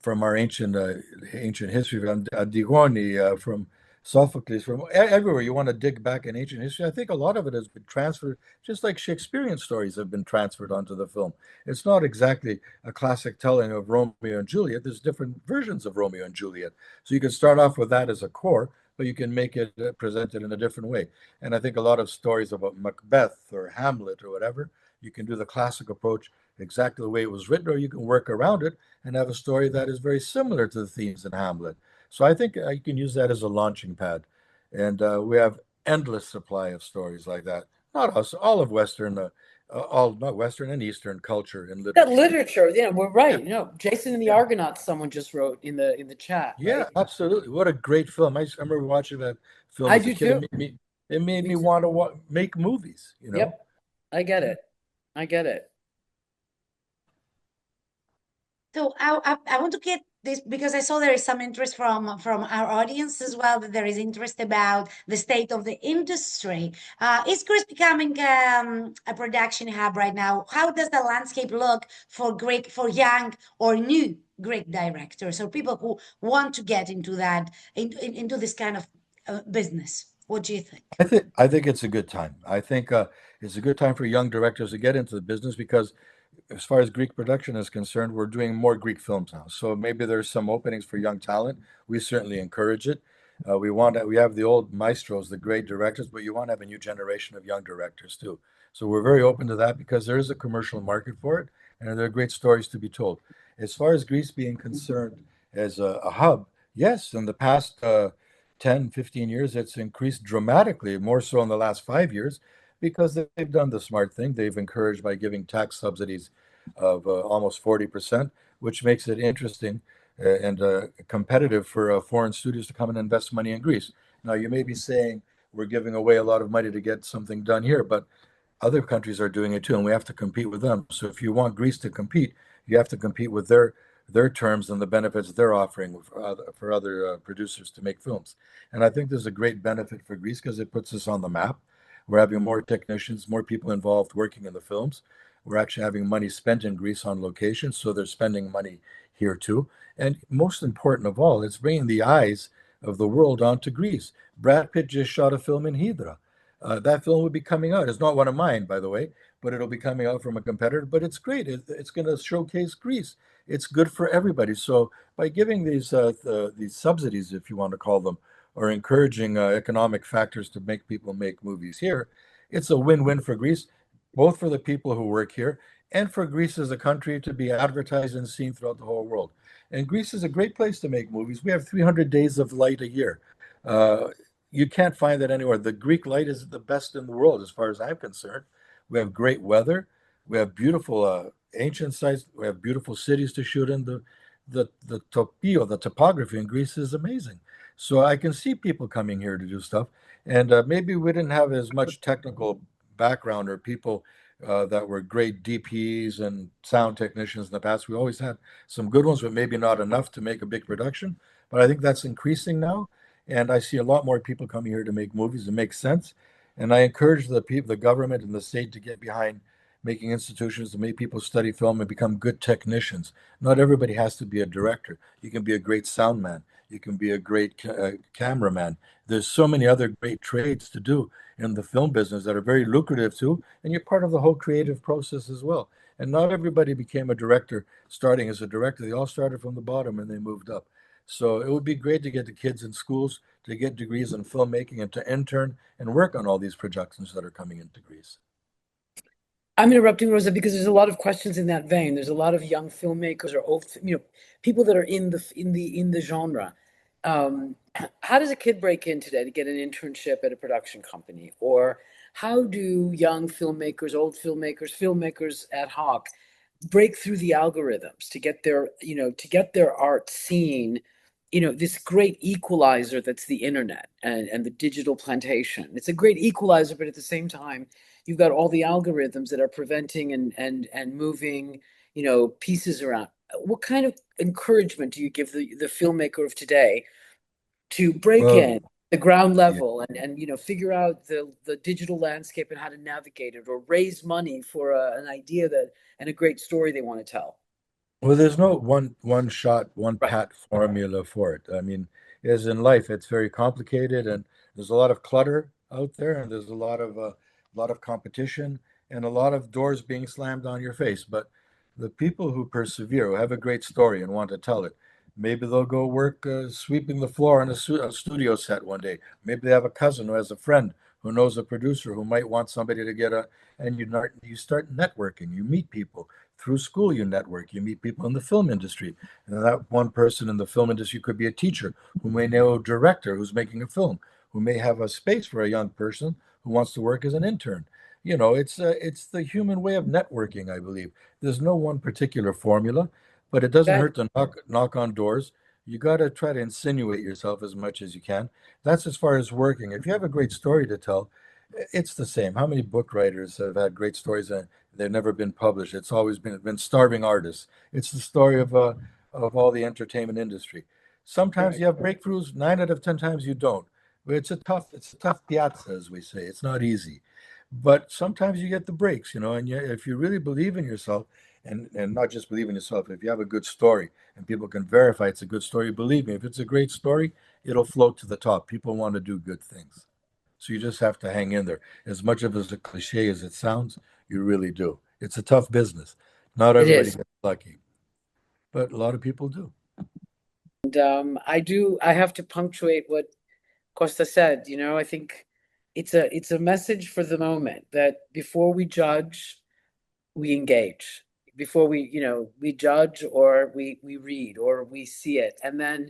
from our ancient history, from Antigone, from Sophocles, from everywhere you want to dig back in ancient history. I think a lot of it has been transferred, just like Shakespearean stories have been transferred onto the film. It's not exactly a classic telling of Romeo and Juliet. There's different versions of Romeo and Juliet, so you can start off with that as a core, but you can make it presented in a different way. And I think a lot of stories about Macbeth or Hamlet or whatever, you can do the classic approach exactly the way it was written, or you can work around it and have a story that is very similar to the themes in Hamlet. So I think you can use that as a launching pad. And we have endless supply of stories like that. Not us, all of Western, all not Western and Eastern culture and That literature. literature, yeah, we're Yeah, right. Jason and the yeah, Argonauts, someone just wrote in the chat, yeah, right? absolutely. What a great film! I remember watching that film I as a do kid. too. It made Me me too. want to make movies. You know. Yep, I get Yeah. it. I get it. So I want to get this because I saw there is some interest from our audience as well, that there is interest about the state of the industry. Is Greece becoming a production hub right now? How does the landscape look for young or new Greek directors or people who want to get into into this kind of business? What do you think? I think it's a good time. I think it's a good time for young directors to get into the business because as far as Greek production is concerned, we're doing more Greek films now. So maybe there's some openings for young talent. We certainly encourage it. We have the old maestros, the great directors, but you want to have a new generation of young directors too. So we're very open to that because there is a commercial market for it, and there are great stories to be told. As far as Greece being concerned as a hub, yes, in the past 10, 15 years, it's increased dramatically, more so in the last 5 years, because they've done the smart thing. They've encouraged by giving tax subsidies of almost 40%, which makes it interesting and competitive for foreign studios to come and invest money in Greece. Now, you may be saying we're giving away a lot of money to get something done here, but other countries are doing it too, and we have to compete with them. So if you want Greece to compete, you have to compete with their terms and the benefits they're offering for other producers to make films. And I think there's a great benefit for Greece because it puts us on the map. We're having more technicians, more people involved working in the films. We're actually having money spent in Greece on location, so they're spending money here too. And most important of all, it's bringing the eyes of the world onto Greece. Brad Pitt just shot a film in Hydra. That film will be coming out. It's not one of mine, by the way, but it'll be coming out from a competitor. But it's great. It's going to showcase Greece. It's good for everybody. So by giving these subsidies, if you want to call them, or encouraging economic factors to make people make movies here, it's a win-win for Greece, both for the people who work here and for Greece as a country to be advertised and seen throughout the whole world. And Greece is a great place to make movies. We have 300 days of light a year. Uh, you can't find that anywhere. The Greek light is the best in the world, as far as I'm concerned. We have great weather. We have beautiful ancient sites. We have beautiful cities to shoot in. The topio, the topography in Greece is amazing. So I can see people coming here to do stuff. And maybe we didn't have as much technical background or people that were great DPs and sound technicians in the past. We always had some good ones, but maybe not enough to make a big production. But I think that's increasing now. And I see a lot more people coming here to make movies. It makes sense. And I encourage the people, the government and the state to get behind making institutions to make people study film and become good technicians. Not everybody has to be a director. You can be a great sound man. You can be a great cameraman. There's so many other great trades to do in the film business that are very lucrative too, and you're part of the whole creative process as well. And not everybody became a director starting as a director. They all started from the bottom and they moved up. So it would be great to get the kids in schools to get degrees in filmmaking and to intern and work on all these productions that are coming into Greece. I'm interrupting Rosa because there's a lot of questions in that vein. There's a lot of young filmmakers or old, people that are in the genre. How does a kid break in today to get an internship at a production company? Or how do young filmmakers, old filmmakers, filmmakers ad hoc break through the algorithms to get their art seen, this great equalizer that's the internet and the digital plantation. It's a great equalizer, but at the same time, you've got all the algorithms that are preventing and moving, pieces around. What kind of encouragement do you give the filmmaker of today to break Well, in the ground yeah. level and figure out the digital landscape and how to navigate it, or raise money for an idea that and a great story they want to tell? Well, there's no one shot, one Right. pat formula for it. I mean, as in life, it's very complicated, and there's a lot of clutter out there, and there's a lot of competition, and a lot of doors being slammed on your face. But the people who persevere, who have a great story and want to tell it, Maybe they'll go work sweeping the floor on a studio set one day. Maybe they have a cousin who has a friend who knows a producer who might want somebody to get and you start networking. You meet people through school. You network. You meet people in the film industry, and that one person in the film industry could be a teacher who may know a director who's making a film, who may have a space for a young person who wants to work as an intern. It's the human way of networking, I believe. There's no one particular formula, but it doesn't That hurt to knock on doors. You got to try to insinuate yourself as much as you can. That's as far as working. If you have a great story to tell, it's the same. How many book writers have had great stories and they've never been published? It's always been starving artists. It's the story of all the entertainment industry. Sometimes right. you have breakthroughs. 9 out of 10 times you don't. But it's a tough piazza, as we say. It's not easy, but sometimes you get the breaks, and if you really believe in yourself, and not just believe in yourself, if you have a good story and people can verify it's a good story, believe me, if it's a great story, it'll float to the top. People want to do good things. So you just have to hang in there. As much of as a cliche as it sounds, you really do. It's a tough business. Not It everybody is. gets lucky, but a lot of people do. And I have to punctuate what Costa said. I think it's a message for the moment that before we judge, we engage. Before we judge, or we read, or we see it, and then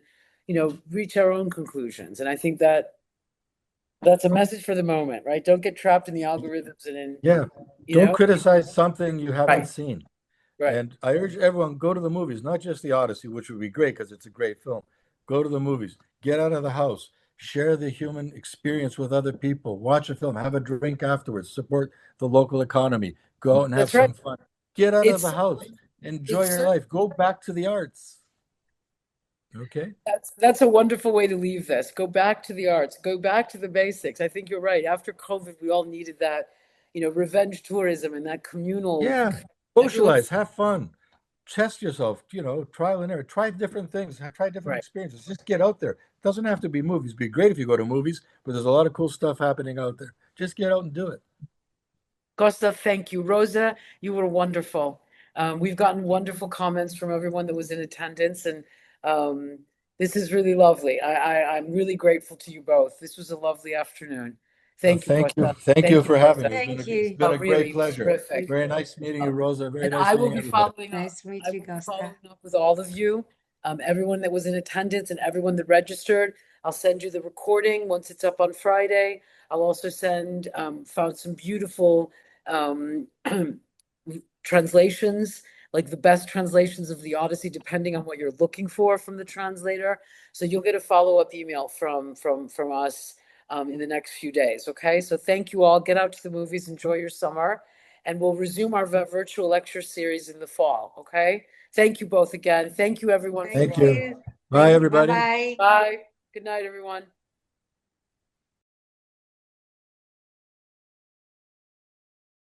reach our own conclusions. And I think that's a message for the moment, right? Don't get trapped in the algorithms and in Yeah. you Don't know criticize something you haven't right, seen. right. And I urge everyone, go to the movies, not just the Odyssey, which would be great because it's a great film. Go to the movies, get out of the house, share the human experience with other people, watch a film, have a drink afterwards, support the local economy, go out and have That's right. some fun. Get out of the It's house, enjoy it's your life, go back to the arts. Okay? That's a wonderful way to leave this. Go back to the arts, go back to the basics. I think you're right. After COVID, we all needed that, revenge tourism and that communal. Yeah. Everyone's Socialize, have fun, test yourself, trial and error, try different things, try different right. experiences. Just get out there. It doesn't have to be movies. It'd be great if you go to movies, but there's a lot of cool stuff happening out there. Just get out and do it. Costa, thank you. Rosa, you were wonderful. We've gotten wonderful comments from everyone that was in attendance, and um, this is really lovely. I'm really grateful to you both. This was a lovely afternoon. Thank you, Thank you. Costa. Thank you Thank you, for having Rosa. me. Thank It's you. been a great Really pleasure. terrific. Very nice meeting you, Rosa. Very And nice I will meeting be everybody. following up. Nice to meet I you, will be Costa. following up with all of you, everyone that was in attendance and everyone that registered. I'll send you the recording once it's up on Friday. I'll also found some beautiful um, translations, like the best translations of the Odyssey, depending on what you're looking for from the translator. So you'll get a follow-up email from us in the next few days. Okay. So thank you all. Get out to the movies, enjoy your summer, and we'll resume our virtual lecture series in the fall. Okay. Thank you both again. Thank you, everyone, for Thank Thank you. you. Bye, Thank you. everybody. Bye-bye. Bye. Good night, everyone.